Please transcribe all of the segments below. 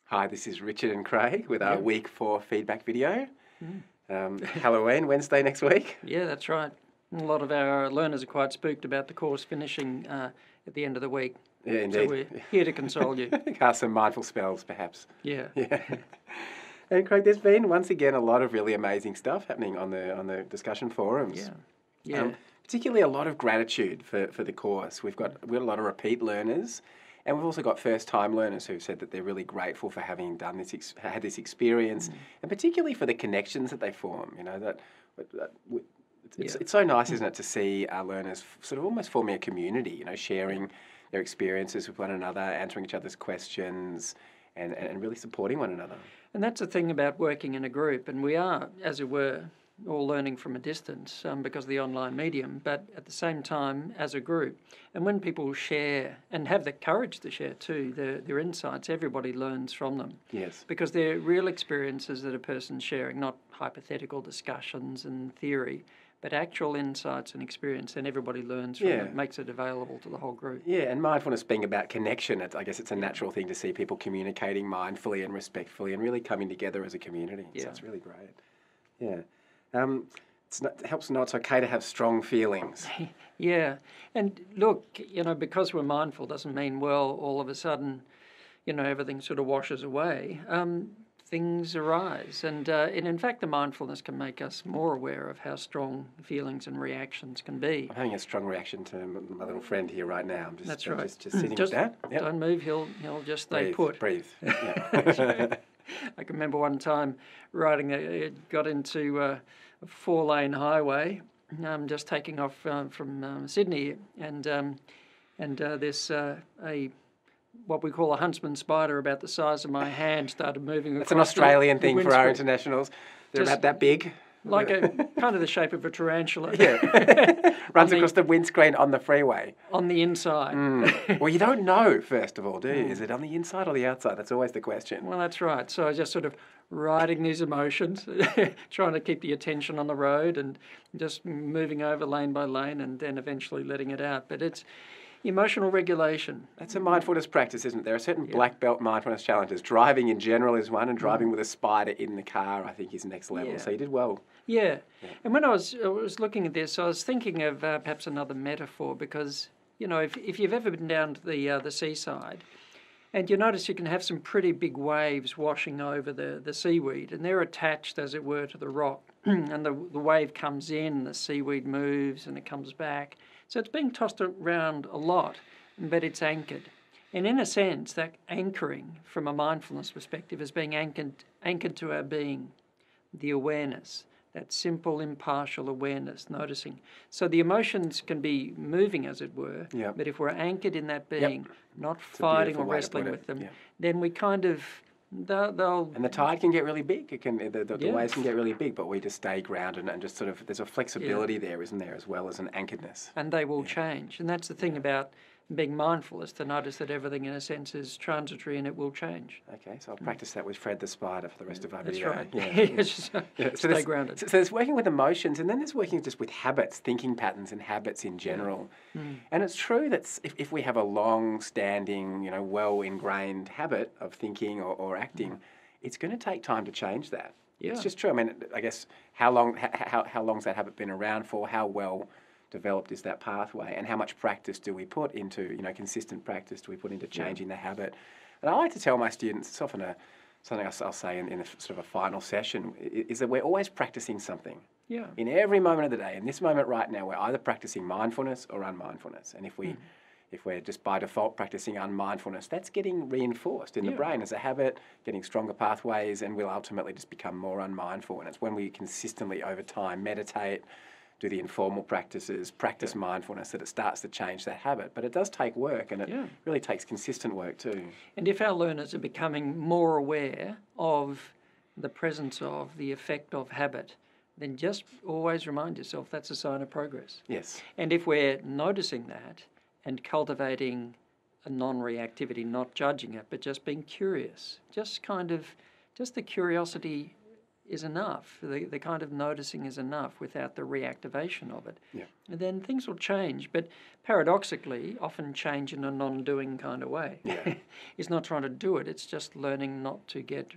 Hi, this is Richard and Craig with our week 4 feedback video. Mm. Halloween, Wednesday next week. Yeah, that's right. A lot of our learners are quite spooked about the course finishing at the end of the week. Yeah, indeed. So we're here to console you. Cast some mindful spells, perhaps. Yeah. Yeah. And Craig, there's been once again a lot of really amazing stuff happening on the discussion forums. Yeah. Particularly a lot of gratitude for the course. We've got a lot of repeat learners. And we've also got first-time learners who've said that they're really grateful for having done this, had this experience, and particularly for the connections that they form. You know it's so nice, isn't it, to see our learners sort of almost forming a community. You know, sharing their experiences with one another, answering each other's questions, and really supporting one another. And that's the thing about working in a group, and we are, as it were, all learning from a distance because of the online medium, but at the same time as a group. And when people share and have the courage to share too their insights, everybody learns from them. Yes. Because they're real experiences that a person's sharing, not hypothetical discussions and theory, but actual insights and experience, and everybody learns from it, makes it available to the whole group. Yeah, and mindfulness being about connection, I guess it's a natural thing to see people communicating mindfully and respectfully and really coming together as a community. Yeah. So it's really great. Yeah. It helps know it's okay to have strong feelings. Yeah. And look, because we're mindful doesn't mean, well, all of a sudden, everything sort of washes away. Things arise. And in fact, the mindfulness can make us more aware of how strong feelings and reactions can be. I'm having a strong reaction to my little friend here right now. I'm That's right. Just sitting with that. Yep. Don't move. He'll just stay put. Breathe. I can remember one time got into a 4-lane highway, just taking off from Sydney, and this what we call a Hunstman spider about the size of my hand started moving across. That's an Australian thing for our windscreen. Internationals. They're about that big. Like kind of the shape of a tarantula. Yeah. Runs across the windscreen on the freeway. On the inside. Well, you don't know, first of all, do you? Is it on the inside or the outside? That's always the question. Well, that's right. So I was just sort of riding these emotions, trying to keep the attention on the road and just moving over lane by lane and then eventually letting it out. But it's emotional regulation. That's a mindfulness practice, isn't it? There are certain black belt mindfulness challenges. Driving in general is one, and driving with a spider in the car, I think, is next level. Yeah. So you did well. Yeah. And when I was looking at this, I was thinking of perhaps another metaphor because, if you've ever been down to the seaside, and you notice you can have some pretty big waves washing over the seaweed, and they're attached, as it were, to the rock. And the wave comes in, the seaweed moves, and it comes back. So it's being tossed around a lot, but it's anchored. And in a sense, that anchoring from a mindfulness perspective is being anchored to our being, the awareness, that simple, impartial awareness, noticing. So the emotions can be moving, as it were, but if we're anchored in that being, not fighting or wrestling with them, then we kind of... They'll and the tide can get really big. It can the waves can get really big, but we just stay grounded and just sort of there's a flexibility there, isn't there, as well as an anchoredness. And they will change, and that's the thing about being mindful, is to notice that everything in a sense is transitory and it will change. Okay, so I'll practice that with Fred the spider for the rest of our That's video. Right. So stay grounded. So there's working with emotions, and then there's working just with habits, thinking patterns and habits in general. And it's true that if we have a long-standing, well-ingrained habit of thinking or acting, it's going to take time to change that. Yeah. It's just true. I mean, I guess how long's that habit been around for? How well developed is that pathway, and how much practice do we put into, consistent practice do we put into changing the habit? And I like to tell my students, it's often something I'll say in a sort of a final session, is that we're always practicing something. Yeah. In every moment of the day. In this moment right now, we're either practicing mindfulness or unmindfulness. And if we're just by default practicing unmindfulness, that's getting reinforced in the brain as a habit, getting stronger pathways, and we'll ultimately just become more unmindful. And it's when we consistently over time meditate, do the informal practices, practice mindfulness, that it starts to change that habit. But it does take work, and it really takes consistent work too. And if our learners are becoming more aware of the presence of, the effect of habit, then just always remind yourself that's a sign of progress. Yes. And if we're noticing that and cultivating a non-reactivity, not judging it, but just being curious, just the curiosity is enough. The kind of noticing is enough without the reactivation of it. Yeah. And then things will change. But paradoxically, often change in a non-doing kind of way. Yeah. It's not trying to do it. It's just learning not to get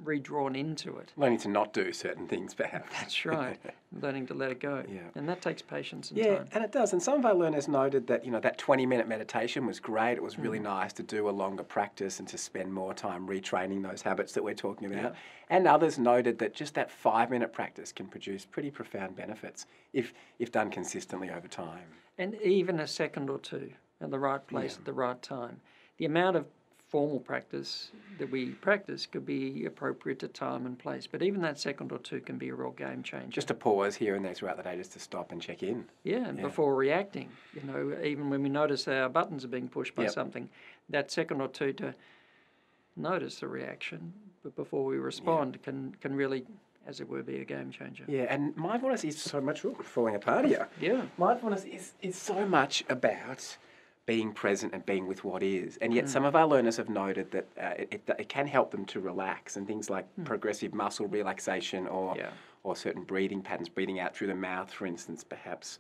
redrawn into it. Learning to not do certain things, perhaps. That's right. Learning to let it go. Yeah. And that takes patience and Yeah, time. and it does. And some of our learners noted that, that 20-minute meditation was great. It was really nice to do a longer practice and to spend more time retraining those habits that we're talking about. Yeah. And others noted that just that 5-minute practice can produce pretty profound benefits if done consistently over time. And even a second or two in the right place at the right time. The amount of formal practice that we practice could be appropriate to time and place, but even that second or two can be a real game changer. Just a pause here and there throughout the day, just to stop and check in. Yeah, and before reacting, even when we notice that our buttons are being pushed by something, that second or two to notice the reaction, but before we respond can really, as it were, be a game changer. Yeah, and mindfulness is so much falling apart here. Yeah, mindfulness is so much about being present and being with what is. And yet some of our learners have noted that it can help them to relax, and things like progressive muscle relaxation or certain breathing patterns, breathing out through the mouth, for instance, perhaps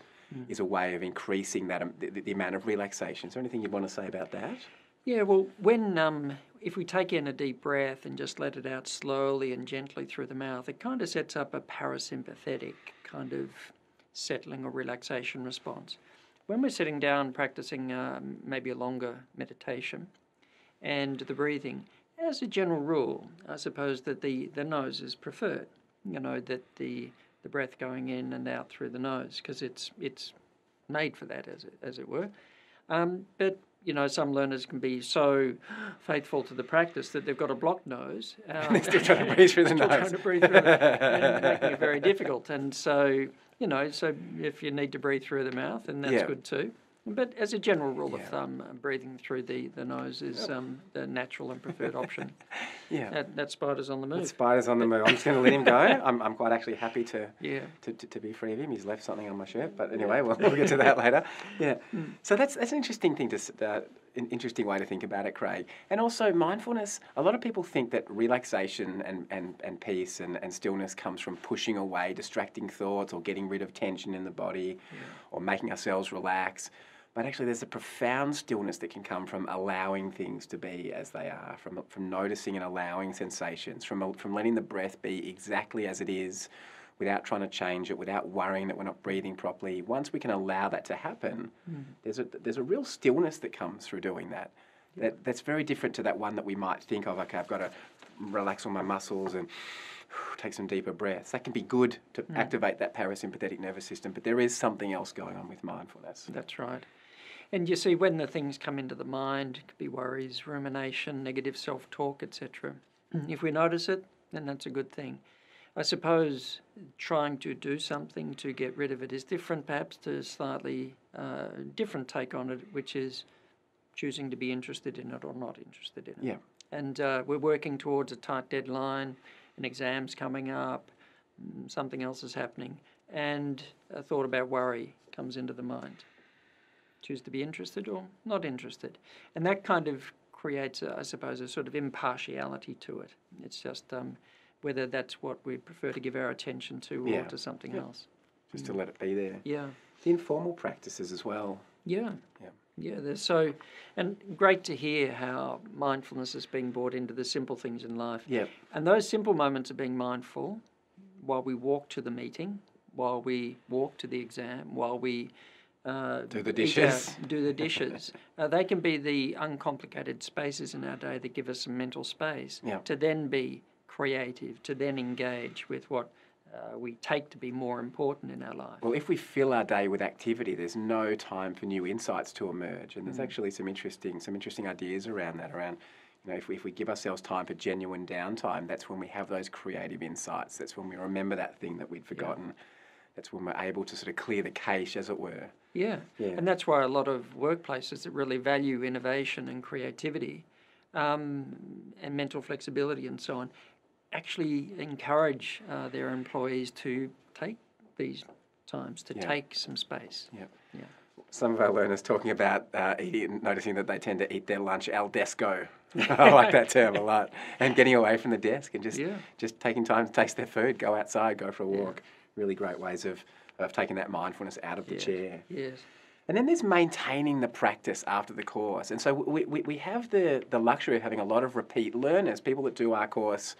is a way of increasing that the amount of relaxation. Is there anything you want to say about that? Yeah, well, when if we take in a deep breath and just let it out slowly and gently through the mouth, it kind of sets up a parasympathetic kind of settling or relaxation response. When we're sitting down practicing maybe a longer meditation and the breathing, as a general rule, I suppose that the nose is preferred, that the breath going in and out through the nose, because it's made for that, as it were. But some learners can be so faithful to the practice that they've got a blocked nose. They're still trying to breathe through the nose. Trying to breathe through it, and making it very difficult. And so, so if you need to breathe through the mouth, then that's good too. But as a general rule of thumb, breathing through the nose is the natural and preferred option. That spider's on the move. That spider's on the move. I'm just going to let him go. I'm quite actually happy to be free of him. He's left something on my shirt, but anyway, we'll get to that later. Yeah. So that's an interesting thing an interesting way to think about it, Craig. And also mindfulness. A lot of people think that relaxation and peace and stillness comes from pushing away distracting thoughts or getting rid of tension in the body or making ourselves relax. But actually there's a profound stillness that can come from allowing things to be as they are, from noticing and allowing sensations, from letting the breath be exactly as it is without trying to change it, without worrying that we're not breathing properly. Once we can allow that to happen, there's a real stillness that comes through doing that. That's very different to that one that we might think of, okay, I've got to relax all my muscles and take some deeper breaths. That can be good to activate that parasympathetic nervous system, but there is something else going on with mindfulness. That's right. And you see, when the things come into the mind, it could be worries, rumination, negative self-talk, etc. If we notice it, then that's a good thing. I suppose trying to do something to get rid of it is different, perhaps, to a slightly different take on it, which is choosing to be interested in it or not interested in it. Yeah. And we're working towards a tight deadline, an exam's coming up, something else is happening, and a thought about worry comes into the mind. Choose to be interested or not interested. And that kind of creates, I suppose, a sort of impartiality to it. It's just whether that's what we prefer to give our attention to or to something else. Just to let it be there. Yeah. The informal practices as well. Yeah. They're so, and great to hear how mindfulness is being brought into the simple things in life. Yeah. And those simple moments of being mindful while we walk to the meeting, while we walk to the exam, while we do the dishes. They can be the uncomplicated spaces in our day that give us some mental space to then be creative, to then engage with what we take to be more important in our life. Well, if we fill our day with activity, there's no time for new insights to emerge, and there's actually some interesting ideas around that. If we give ourselves time for genuine downtime, that's when we have those creative insights. That's when we remember that thing that we'd forgotten. That's when we're able to sort of clear the cache, as it were. Yeah. And that's why a lot of workplaces that really value innovation and creativity and mental flexibility and so on actually encourage their employees to take these times, to take some space. Yeah. some of our learners talking about noticing that they tend to eat their lunch al desco. I like that term a lot. And getting away from the desk and just taking time to taste their food, go outside, go for a walk. Really great ways of taking that mindfulness out of the chair. Yes. And then there's maintaining the practice after the course. And so we have the luxury of having a lot of repeat learners, people that do our course,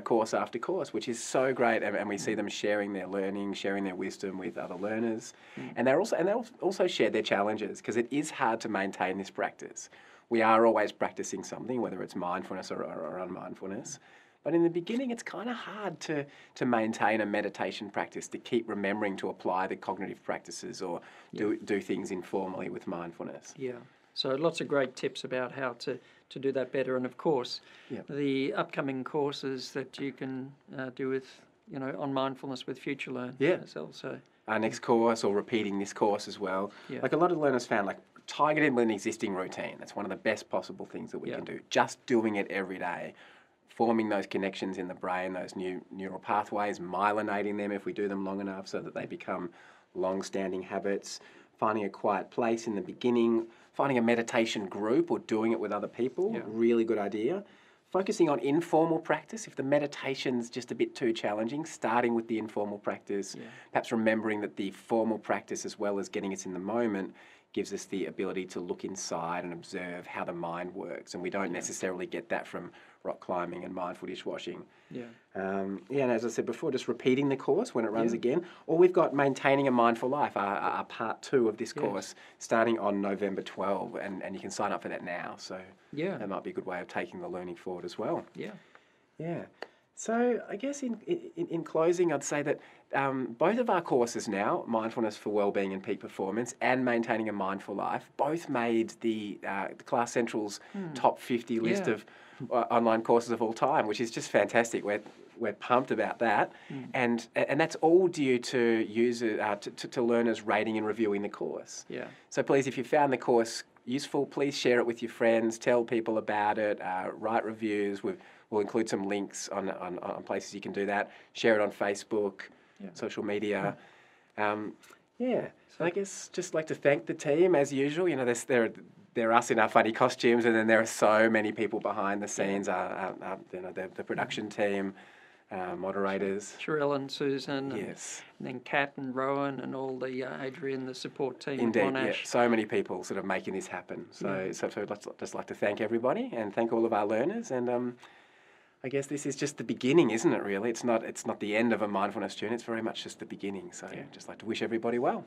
course after course, which is so great. And we see them sharing their learning, sharing their wisdom with other learners. And they also share their challenges, because it is hard to maintain this practice. We are always practicing something, whether it's mindfulness or unmindfulness. But in the beginning, it's kind of hard to maintain a meditation practice, to keep remembering to apply the cognitive practices or do things informally with mindfulness. Yeah. So lots of great tips about how to do that better. And of course, the upcoming courses that you can do with, on mindfulness with Future Learn. Also. Our next course, or repeating this course as well. Yeah. Like a lot of learners found, tying it in with an existing routine. That's one of the best possible things that we can do. Just doing it every day. Forming those connections in the brain, those new neural pathways, myelinating them if we do them long enough so that they become long-standing habits, finding a quiet place in the beginning, finding a meditation group or doing it with other people, really good idea. Focusing on informal practice. If the meditation's just a bit too challenging, starting with the informal practice, perhaps remembering that the formal practice, as well as getting us in the moment, gives us the ability to look inside and observe how the mind works. And we don't necessarily get that from rock climbing and mindful dishwashing. And as I said before, just repeating the course when it runs again. Or we've got Maintaining a Mindful Life, our part 2 of this course, starting on November 12, and you can sign up for that now. So that might be a good way of taking the learning forward as well. Yeah. So I guess in closing, I'd say that both of our courses now, Mindfulness for Wellbeing and Peak Performance and Maintaining a Mindful Life, both made the Class Central's top 50 list of online courses of all time, which is just fantastic. We're pumped about that, and that's all due to learners rating and reviewing the course. So please, if you found the course useful, please share it with your friends, tell people about it, write reviews. We'll include some links on places you can do that. Share it on Facebook, social media. So I guess just like to thank the team as usual. They're us in our funny costumes, and then there are so many people behind the scenes. The production team, moderators, Sherelle and Susan, and then Kat and Rowan, and all the Adrian, the support team. Indeed, at Monash. So many people sort of making this happen. So I'd just like to thank everybody and thank all of our learners. And I guess this is just the beginning, isn't it? Really, it's not the end of a mindfulness journey. It's very much just the beginning. So just like to wish everybody well.